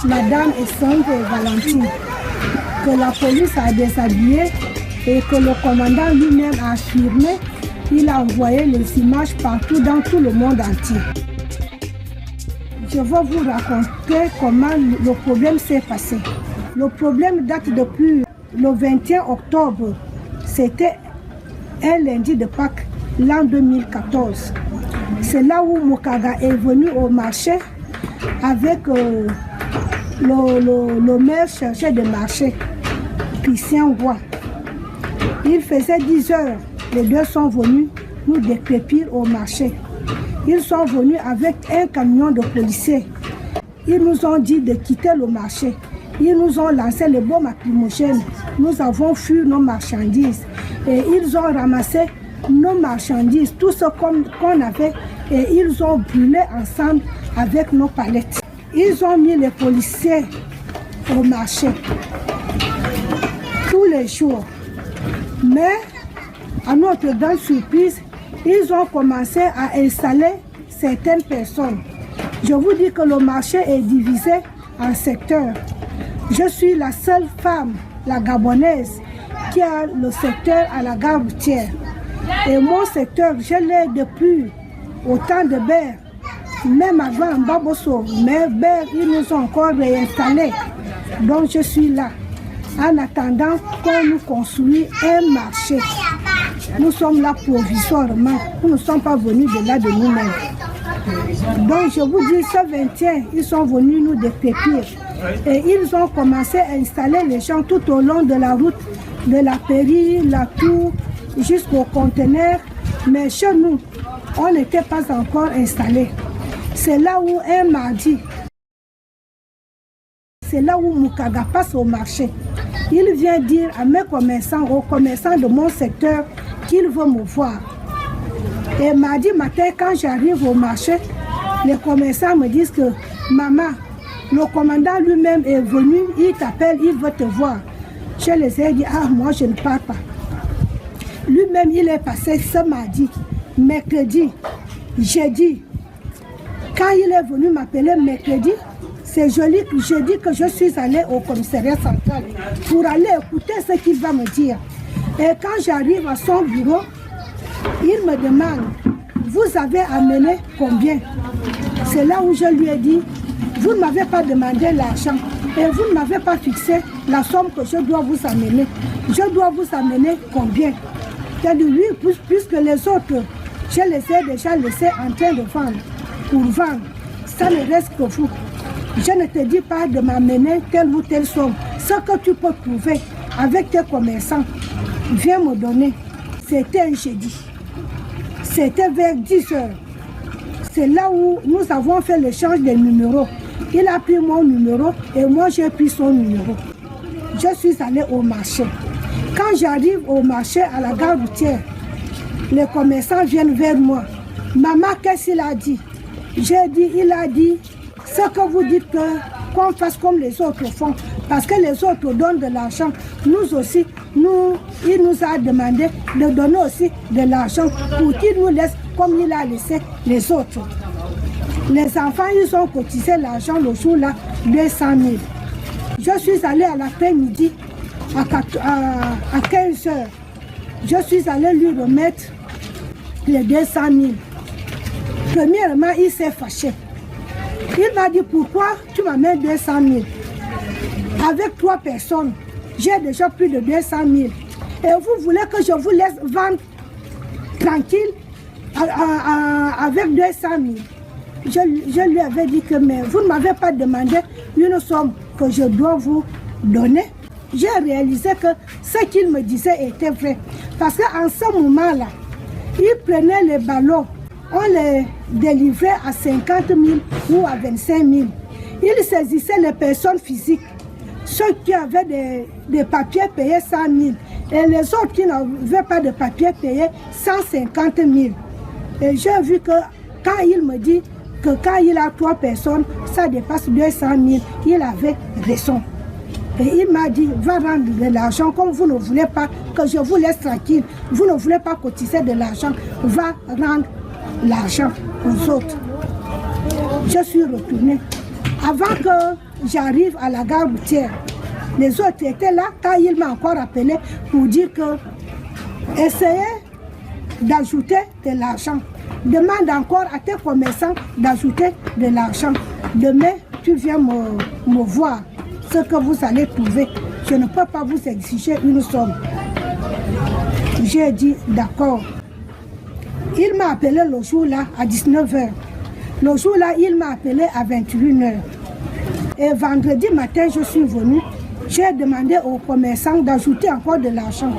Madame Essongue Valentine, que la police a déshabillé et que le commandant lui-même a affirmé, il a envoyé les images partout dans tout le monde entier. Je vais vous raconter comment le problème s'est passé. Le problème date depuis le 21 octobre. C'était un lundi de Pâques, l'an 2014. C'est là où Mukaga est venu au marché avec le maire cherchait de marché, Christian Roy. Il faisait 10 heures, les deux sont venus nous décrépir au marché. Ils sont venus avec un camion de policiers. Ils nous ont dit de quitter le marché. Ils nous ont lancé les bombes lacrymogènes. Nous avons fui nos marchandises. Et ils ont ramassé nos marchandises, tout ce qu'on avait, et ils ont brûlé ensemble avec nos palettes. Ils ont mis les policiers au marché tous les jours. Mais, à notre grande surprise, ils ont commencé à installer certaines personnes. Je vous dis que le marché est divisé en secteurs. Je suis la seule femme, la gabonaise, qui a le secteur à la gare routière. Et mon secteur, je l'ai depuis au temps de Ber. Même avant Baboso, mais Ber, ils nous ont encore réinstallés. Donc je suis là, en attendant qu'on nous construise un marché. Nous sommes là provisoirement, nous ne sommes pas venus de là de nous-mêmes. Donc je vous dis, ce 21, ils sont venus nous décrépir. Et ils ont commencé à installer les gens tout au long de la route, de la Péri, la Tour, jusqu'au conteneur. Mais chez nous, on n'était pas encore installés. C'est là où un mardi, c'est là où Mukaga passe au marché. Il vient dire à mes commerçants, aux commerçants de mon secteur, qu'il veut me voir. Et mardi matin, quand j'arrive au marché, les commerçants me disent que maman, le commandant lui-même est venu, il t'appelle, il veut te voir. Je les ai dit, ah, moi je ne pars pas. Lui-même, il est passé ce mardi, mercredi, jeudi. Quand il est venu m'appeler mercredi, c'est joli, jeudi que je suis allée au commissariat central pour aller écouter ce qu'il va me dire. Et quand j'arrive à son bureau, il me demande, vous avez amené combien? C'est là où je lui ai dit, vous ne m'avez pas demandé l'argent et vous ne m'avez pas fixé la somme que je dois vous amener. Je dois vous amener combien? Il a dit oui, puisque les autres, je les ai déjà laissés en train de vendre. Pour vendre, ça ne reste que vous. Je ne te dis pas de m'amener telle ou telle somme. Ce que tu peux trouver avec tes commerçants, viens me donner. C'était un jeudi. C'était vers 10 heures. C'est là où nous avons fait l'échange des numéros. Il a pris mon numéro et moi j'ai pris son numéro. Je suis allée au marché. Quand j'arrive au marché à la gare routière, les commerçants viennent vers moi. Maman, qu'est-ce qu'il a dit? J'ai dit, il a dit, ce que vous dites qu'on fasse comme les autres font, parce que les autres donnent de l'argent, nous aussi, il nous a demandé de donner aussi de l'argent pour qu'il nous laisse comme il a laissé les autres. Les enfants, ils ont cotisé l'argent le jour-là, 200 000. Je suis allée à l'après-midi, à 15 heures. Je suis allée lui remettre les 200 000. Premièrement, il s'est fâché. Il m'a dit, pourquoi tu m'amènes 200 000? Avec 3 personnes, j'ai déjà plus de 200 000. Et vous voulez que je vous laisse vendre tranquille avec 200 000? Je lui avais dit que mais vous ne m'avez pas demandé une somme que je dois vous donner. J'ai réalisé que ce qu'il me disait était vrai. Parce qu'en ce moment-là, il prenait les ballons, on les délivrait à 50 000 ou à 25 000. Il saisissait les personnes physiques. ceux qui avaient des papiers payaient 100 000 et les autres qui n'avaient pas de papiers payaient 150 000. Et j'ai vu que quand il me dit que quand il a 3 personnes, ça dépasse 200 000, il avait raison. Et il m'a dit, va rendre de l'argent comme vous ne voulez pas que je vous laisse tranquille. Vous ne voulez pas cotiser de l'argent, va rendre l'argent aux autres. Je suis retournée. Avant que j'arrive à la gare routière, les autres étaient là quand il m'a encore appelé pour dire que essayez d'ajouter de l'argent. Demande encore à tes commerçants d'ajouter de l'argent. Demain, tu viens me voir. Ce que vous allez trouver, je ne peux pas vous exiger une somme. J'ai dit d'accord. Il m'a appelé le jour-là à 19 h. Le jour-là, il m'a appelé à 21 h. Et vendredi matin, je suis venue. J'ai demandé aux commerçants d'ajouter encore de l'argent.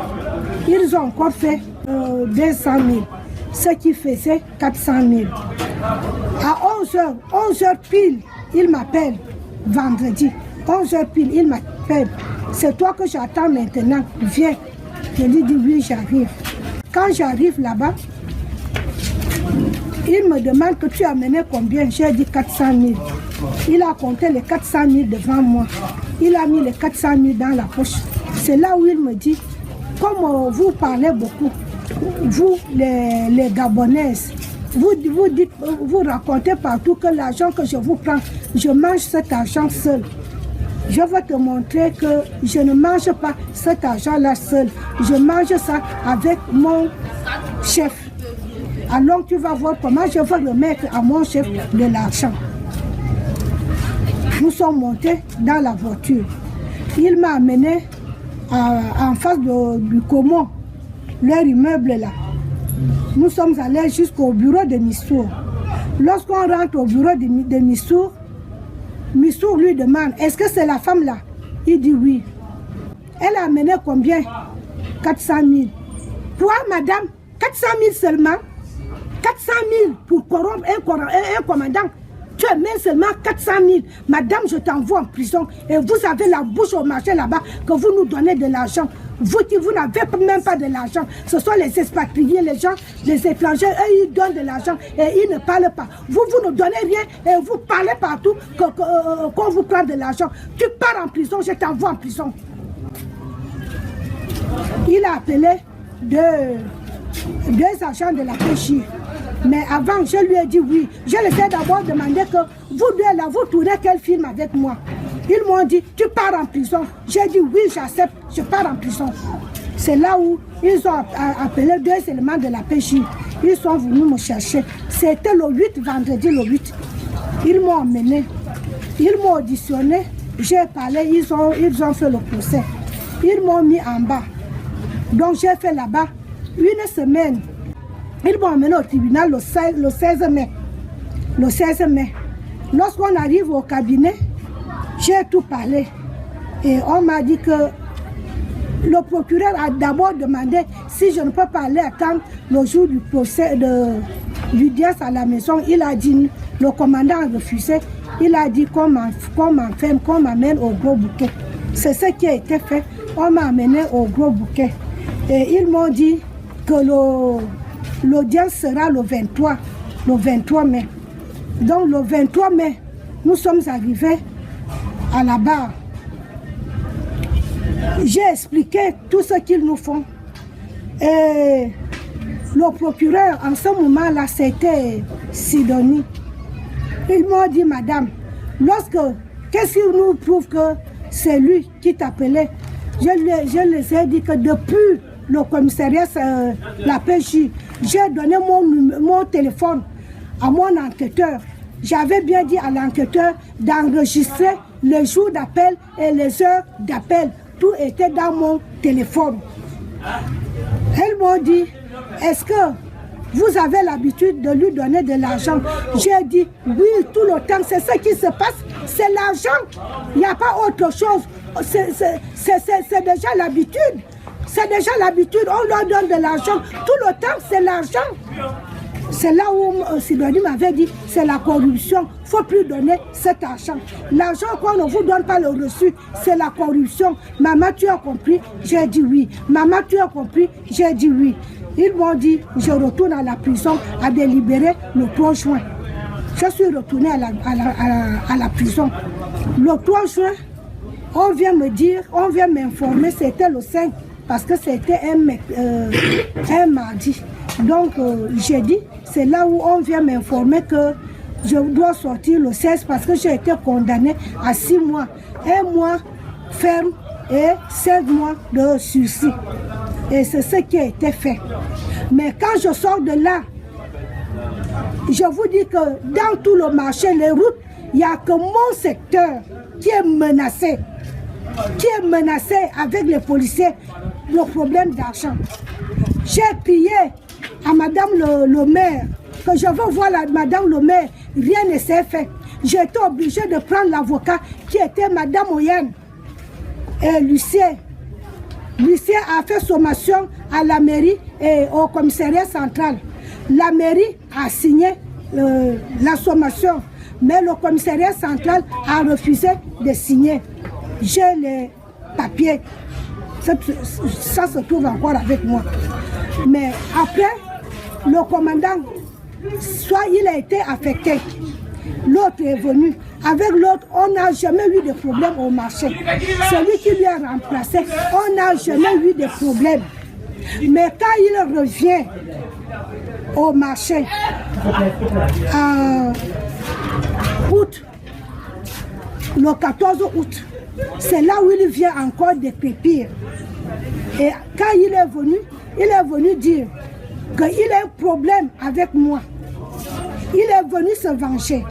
Ils ont encore fait 200 000, ce qui faisait 400 000. À 11 h pile, il m'appelle vendredi. 11 h pile, il m'appelle. C'est toi que j'attends maintenant, viens. Je lui dis oui, j'arrive. Quand j'arrive là-bas, il me demande que tu as mené combien. J'ai dit 400 000. Il a compté les 400 000 devant moi. Il a mis les 400 000 dans la poche. C'est là où il me dit, comme vous parlez beaucoup, vous les Gabonaises, vous racontez partout que l'argent que je vous prends, je mange cet argent seul. Je vais te montrer que je ne mange pas cet argent-là seul. Je mange ça avec mon chef. Alors tu vas voir comment je vais remettre à mon chef de l'argent. Nous sommes montés dans la voiture. Il m'a amené en face du Comont, leur immeuble là. Nous sommes allés jusqu'au bureau de Missour. Lorsqu'on rentre au bureau de Missour, Missour lui demande, est-ce que c'est la femme là? Il dit oui. Elle a amené combien? 400 000. Toi, madame, 400 000 seulement? 400 000 pour corrompre un commandant. Tu amènes seulement 400 000. Madame, je t'envoie en prison. Et vous avez la bouche au marché là-bas que vous nous donnez de l'argent. Vous n'avez même pas de l'argent. Ce sont les expatriés, les gens, les étrangers, eux, ils donnent de l'argent et ils ne parlent pas. Vous ne donnez rien et vous parlez partout qu'on vous prend de l'argent. Tu pars en prison, je t'envoie en prison. Il a appelé deux agents de la PJ. Mais avant, je lui ai dit oui. Je les ai d'abord demandé que vous deux là, vous tournez quel film avec moi? Ils m'ont dit, tu pars en prison. J'ai dit oui, j'accepte, je pars en prison. C'est là où ils ont appelé 2 éléments de la PJ. Ils sont venus me chercher. C'était le 8, vendredi le 8. Ils m'ont emmené. Ils m'ont auditionné. J'ai parlé, ils ont fait le procès. Ils m'ont mis en bas. Donc j'ai fait là-bas 1 semaine. Ils m'ont emmené au tribunal le 16 mai. Le 16 mai. Lorsqu'on arrive au cabinet, j'ai tout parlé. Et on m'a dit que le procureur a d'abord demandé si je ne peux pas aller attendre le jour du procès du dièse à la maison. Il a dit, le commandant a refusé. Il a dit qu'on m'enferme, qu'on m'amène au gros bouquet. C'est ce qui a été fait. On m'a amené au gros bouquet. Et ils m'ont dit que l'audience sera le 23 mai. Donc le 23 mai, nous sommes arrivés à la barre. J'ai expliqué tout ce qu'ils nous font. Et le procureur, en ce moment-là, c'était Sidonie. Ils m'ont dit, madame, qu'est-ce qui nous prouve que c'est lui qui t'appelait? Je les ai dit que depuis le commissariat, la PJ, j'ai donné mon téléphone à mon enquêteur. J'avais bien dit à l'enquêteur d'enregistrer les jours d'appel et les heures d'appel. Tout était dans mon téléphone. Elles m'ont dit, est-ce que vous avez l'habitude de lui donner de l'argent? J'ai dit, oui, tout le temps, c'est ce qui se passe, c'est l'argent. Il n'y a pas autre chose. C'est déjà l'habitude. C'est déjà l'habitude, on leur donne de l'argent. Tout le temps, c'est l'argent. C'est là où Sidonie m'avait dit, c'est la corruption, il ne faut plus donner cet argent. L'argent qu'on ne vous donne pas le reçu, c'est la corruption. Maman, tu as compris? J'ai dit oui. Maman, tu as compris? J'ai dit oui. Ils m'ont dit, je retourne à la prison à délibérer le 3 juin. Je suis retournée à la prison. Le 3 juin, on vient me dire, on vient m'informer, c'était le 5, parce que c'était un mardi. Donc, j'ai dit, c'est là où on vient m'informer que je dois sortir le 16 parce que j'ai été condamnée à 6 mois. 1 mois ferme et 5 mois de sursis. Et c'est ce qui a été fait. Mais quand je sors de là, je vous dis que dans tout le marché, les routes, il n'y a que mon secteur qui est menacé. Qui est menacé avec les policiers, le problème d'argent. J'ai crié à Madame le maire que je veux voir Madame le maire. Rien ne s'est fait. J'ai été obligée de prendre l'avocat qui était Madame Oyenne et Lucien. Lucien a fait sommation à la mairie et au commissariat central. La mairie a signé la sommation, mais le commissariat central a refusé de signer. J'ai les papiers, ça se trouve encore avec moi. Mais après, le commandant, soit il a été affecté, l'autre est venu. Avec l'autre, on n'a jamais eu de problème au marché. Celui qui lui a remplacé, on n'a jamais eu de problème. Mais quand il revient au marché, en août, le 14 août, c'est là où il vient encore décrépir. Et quand il est venu dire qu'il a un problème avec moi. Il est venu se venger.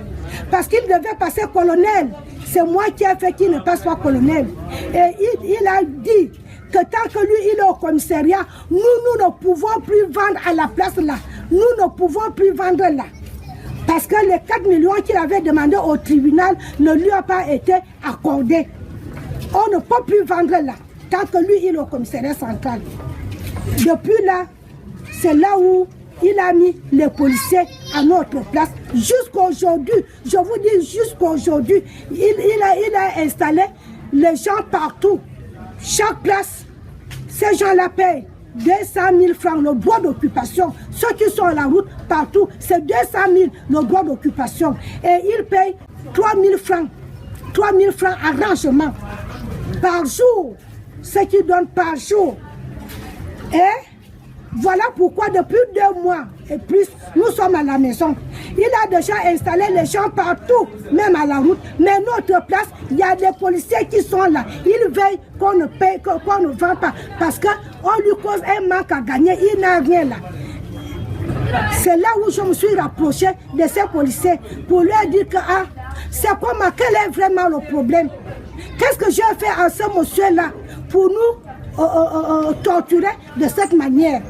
Parce qu'il devait passer colonel. C'est moi qui ai fait qu'il ne passe pas colonel. Et il a dit que tant que lui, il est au commissariat, nous ne pouvons plus vendre à la place là. Nous ne pouvons plus vendre là. Parce que les 4 millions qu'il avait demandé au tribunal ne lui a pas été accordés. On ne peut plus vendre là, tant que lui, il est au commissariat central. Depuis là, c'est là où il a mis les policiers à notre place. Jusqu'aujourd'hui, je vous dis jusqu'aujourd'hui, il a installé les gens partout. Chaque place, ces gens-là payent 200 000 francs le droit d'occupation. Ceux qui sont à la route partout, c'est 200 000 le droit d'occupation. Et ils payent 3 000 francs. 3 000 francs arrangement par jour. Ce qu'ils donnent par jour. Et voilà pourquoi depuis 2 mois et plus, nous sommes à la maison. Il a déjà installé les gens partout, même à la route. Mais notre place, il y a des policiers qui sont là. Ils veillent qu'on ne paye, qu'on ne vend pas. Parce qu'on lui cause un manque à gagner. Il n'a rien là. C'est là où je me suis rapprochée de ces policiers pour leur dire que c'est comment, quel est vraiment le problème? Qu'est-ce que j'ai fait à ce monsieur-là pour nous torturer de cette manière?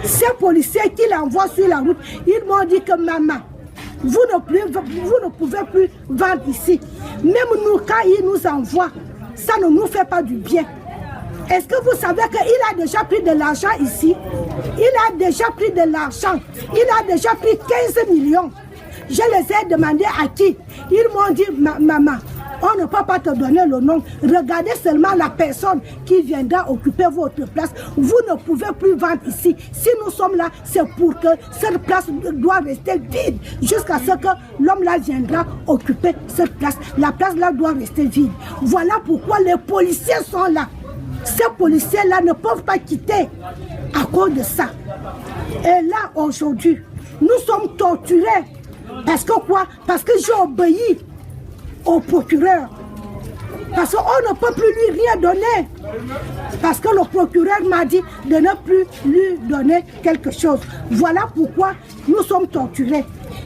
Ces policiers qui l'envoient sur la route, ils m'ont dit que maman, vous ne pouvez plus vendre ici. Même nous, quand ils nous envoient, ça ne nous fait pas du bien. Est-ce que vous savez qu'il a déjà pris de l'argent ici? Il a déjà pris de l'argent. Il a déjà pris 15 millions. Je les ai demandé à qui? Ils m'ont dit, maman, on ne peut pas te donner le nom. Regardez seulement la personne qui viendra occuper votre place. Vous ne pouvez plus vendre ici. Si nous sommes là, c'est pour que cette place doit rester vide jusqu'à ce que l'homme-là viendra occuper cette place. La place-là doit rester vide. Voilà pourquoi les policiers sont là. Ces policiers-là ne peuvent pas quitter à cause de ça. Et là, aujourd'hui, nous sommes torturés. Parce que quoi? Parce que j'ai obéi au procureur. Parce qu'on ne peut plus lui rien donner. Parce que le procureur m'a dit de ne plus lui donner quelque chose. Voilà pourquoi nous sommes torturés.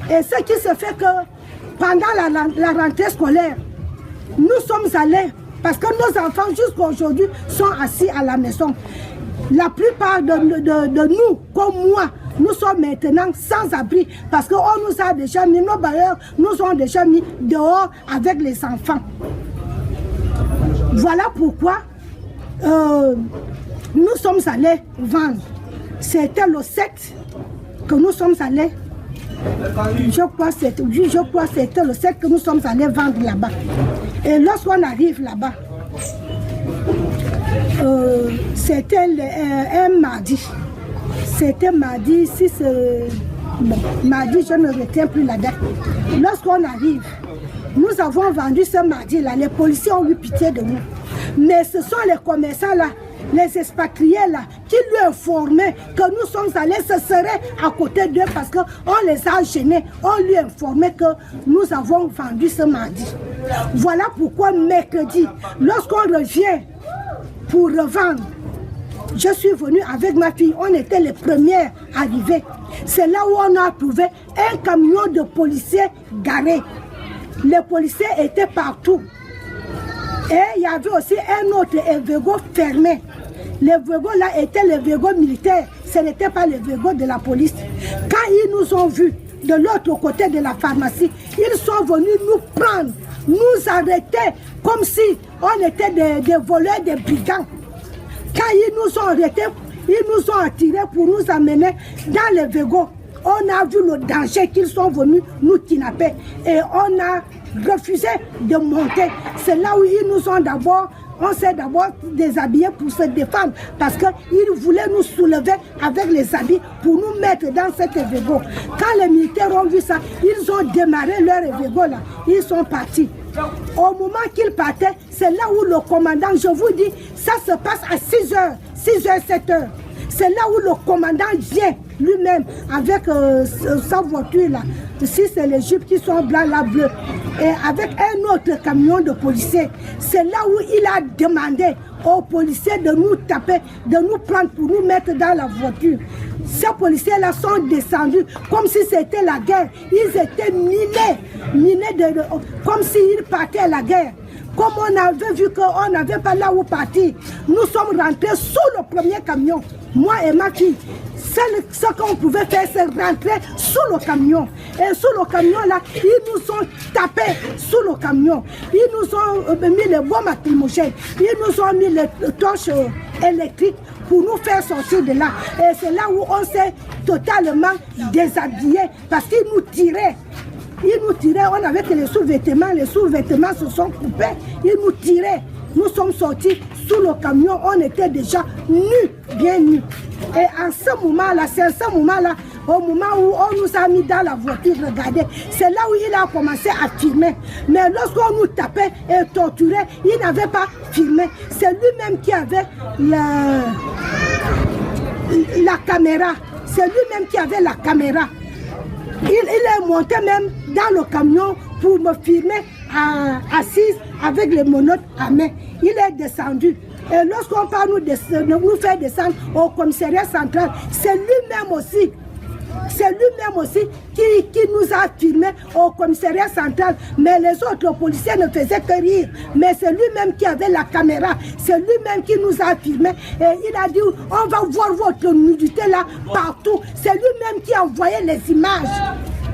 Et ce qui se fait que pendant la rentrée scolaire, nous sommes allés, parce que nos enfants jusqu'à aujourd'hui sont assis à la maison. La plupart de nous, comme moi, nous sommes maintenant sans abri parce qu'on nous a déjà mis, nos bailleurs nous ont déjà mis dehors avec les enfants. Voilà pourquoi nous sommes allés vendre. C'était le 7 que nous sommes allés Je crois que c'était le 7 que nous sommes allés vendre là-bas. Et lorsqu'on arrive là-bas, c'était un mardi. C'était mardi 6... bon, mardi, je ne retiens plus la date. Lorsqu'on arrive, nous avons vendu ce mardi-là. Les policiers ont eu pitié de nous. Mais ce sont les commerçants-là, les expatriés-là, qui lui informaient que nous sommes allés se serrer à côté d'eux parce qu'on les a gênés. On lui informait que nous avons vendu ce mardi. Voilà pourquoi mercredi, lorsqu'on revient pour revendre, je suis venue avec ma fille, on était les premières arrivées. C'est là où on a trouvé un camion de policiers garé. Les policiers étaient partout. Et il y avait aussi un autre Evego fermé. Les Vego là étaient les Vego militaires, ce n'était pas les Vego de la police. Quand ils nous ont vus de l'autre côté de la pharmacie, ils sont venus nous prendre, nous arrêter comme si on était des voleurs, des brigands. Quand ils nous ont arrêtés, ils nous ont attirés pour nous amener dans les Vego. On a vu le danger qu'ils sont venus nous kidnapper et on a refusé de monter. C'est là où ils nous ont d'abord, on s'est d'abord déshabillés pour se défendre parce qu'ils voulaient nous soulever avec les habits pour nous mettre dans cette Vego. Quand les militaires ont vu ça, ils ont démarré leur Vego là, ils sont partis. Au moment qu'ils partaient, c'est là où le commandant, je vous dis, ça se passe à 6h, 7h. C'est là où le commandant vient lui-même avec sa voiture là. Ici, c'est les jupes qui sont blancs, là, bleus. Et avec un autre camion de policiers. C'est là où il a demandé aux policiers de nous taper, de nous prendre pour nous mettre dans la voiture. Ces policiers-là sont descendus comme si c'était la guerre. Ils étaient minés comme s'ils partaient à la guerre. Comme on avait vu qu'on n'avait pas là où partir, nous sommes rentrés sous le premier camion, moi et ma fille. Ce qu'on pouvait faire, c'est rentrer sous le camion. Et sous le camion, là, ils nous ont tapé sous le camion. Ils nous ont mis les bombes lacrymogènes. Ils nous ont mis les torches électriques pour nous faire sortir de là. Et c'est là où on s'est totalement déshabillé parce qu'ils nous tiraient. Ils nous tiraient, on avait que les sous-vêtements se sont coupés, ils nous tiraient. Nous sommes sortis sous le camion, on était déjà nus, bien nus. Et en ce moment-là, c'est à ce moment-là, au moment où on nous a mis dans la voiture, regardez, c'est là où il a commencé à filmer. Mais lorsqu'on nous tapait et torturait, il n'avait pas filmé. C'est lui-même qui avait la caméra. C'est lui-même qui avait la caméra. Il est monté même dans le camion pour me filmer assise avec les menottes à main. Il est descendu. Et lorsqu'on part nous faire descendre au commissariat central, c'est lui-même aussi. C'est lui-même aussi qui nous a filmé au commissariat central. Mais les autres policiers ne faisaient que rire. Mais c'est lui-même qui avait la caméra. C'est lui-même qui nous a filmé. Et il a dit, on va voir votre nudité là partout. C'est lui-même qui a envoyé les images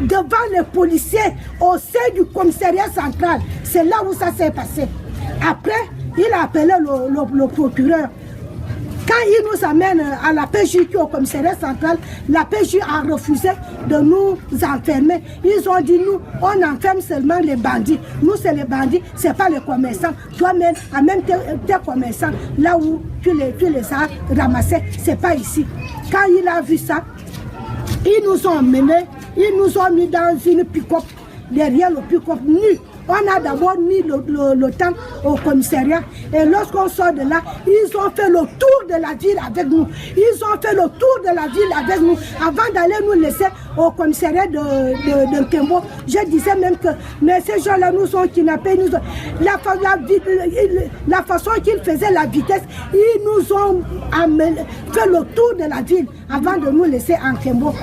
devant les policiers au sein du commissariat central. C'est là où ça s'est passé. Après, il a appelé le procureur. Quand il nous amène à la PJ au commissariat central, la PJ a refusé de nous enfermer. Ils ont dit, nous, on enferme seulement les bandits. Nous, c'est les bandits, ce n'est pas les commerçants. Toi-même, à même tes commerçants, là où tu les as ramassés, ce n'est pas ici. Quand il a vu ça, ils nous ont emmenés, ils nous ont mis dans une pick-up, derrière le pick-up nu. On a d'abord mis le temps au commissariat et lorsqu'on sort de là, ils ont fait le tour de la ville avec nous. Ils ont fait le tour de la ville avec nous avant d'aller nous laisser au commissariat de Nkembo. Je disais même que mais ces gens-là nous ont kidnappés. La façon qu'ils faisaient la vitesse, ils nous ont fait le tour de la ville avant de nous laisser en Nkembo.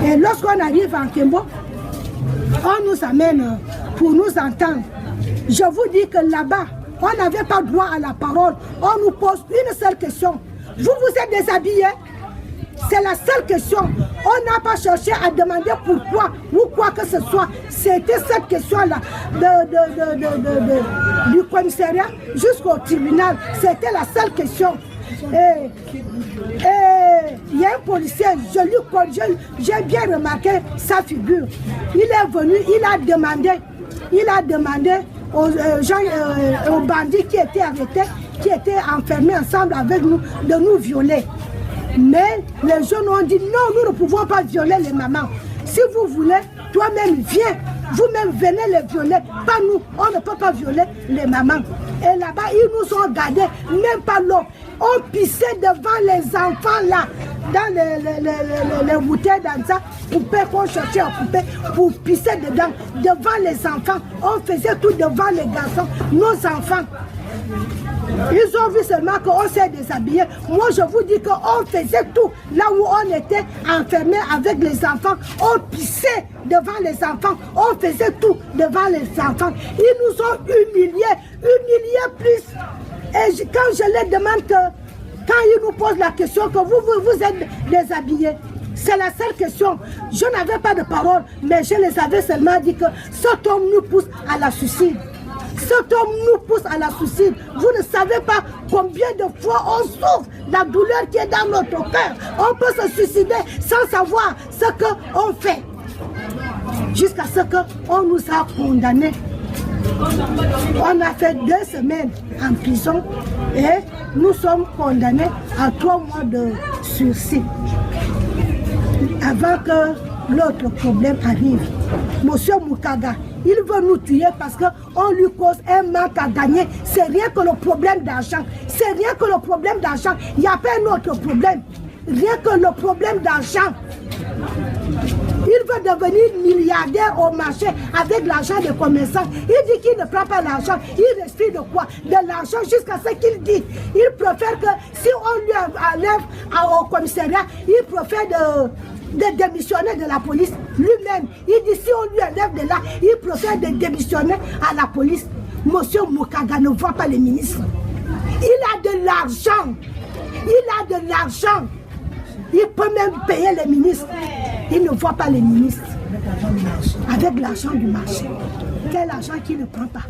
Et lorsqu'on arrive en Nkembo, on nous amène pour nous entendre. Je vous dis que là-bas, on n'avait pas droit à la parole. On nous pose une seule question. Vous êtes déshabillés? C'est la seule question. On n'a pas cherché à demander pourquoi ou quoi que ce soit. C'était cette question-là du commissariat jusqu'au tribunal. C'était la seule question. Et il y a un policier, j'ai bien remarqué sa figure. Il est venu, il a demandé aux gens, aux bandits qui étaient arrêtés, qui étaient enfermés ensemble avec nous, de nous violer. Mais les jeunes ont dit non, nous ne pouvons pas violer les mamans. Si vous voulez, toi-même viens, vous-même venez les violer. Pas nous, on ne peut pas violer les mamans. Et là-bas, ils nous ont gardés, même pas l'eau. On pissait devant les enfants là, dans les bouteilles dans ça, poupées qu'on cherchait à couper, pour pisser dedans, devant les enfants. On faisait tout devant les garçons, nos enfants. Ils ont vu seulement qu'on s'est déshabillé. Moi, je vous dis qu'on faisait tout. Là où on était enfermés avec les enfants, on pissait devant les enfants. On faisait tout devant les enfants. Ils nous ont humiliés plus. Et quand je les demande que, quand ils nous posent la question que vous êtes déshabillés, c'est la seule question. Je n'avais pas de parole, mais je les avais seulement dit que cet homme nous pousse à la suicide. Cet homme nous pousse à la suicide. Vous ne savez pas combien de fois on souffre la douleur qui est dans notre cœur. On peut se suicider sans savoir ce qu'on fait. Jusqu'à ce qu'on nous a condamnés. On a fait 2 semaines en prison et nous sommes condamnés à 3 mois de sursis. Avant que l'autre problème arrive. Monsieur Mukaga, il veut nous tuer parce qu'on lui cause un manque à gagner. C'est rien que le problème d'argent. C'est rien que le problème d'argent. Il n'y a pas un autre problème. Rien que le problème d'argent. Il veut devenir milliardaire au marché avec l'argent des commerçants. Il dit qu'il ne prend pas l'argent. Il respire de quoi? De l'argent jusqu'à ce qu'il dit. Il préfère que si on lui enlève au commissariat, il préfère de démissionner de la police lui-même. Il dit si on lui enlève de là, il préfère de démissionner à la police. Monsieur Mukaga ne voit pas les ministres. Il a de l'argent. Il a de l'argent. Il peut même payer les ministres. Il ne voit pas les ministres. Avec l'argent du marché. Quel argent qu'il ne prend pas.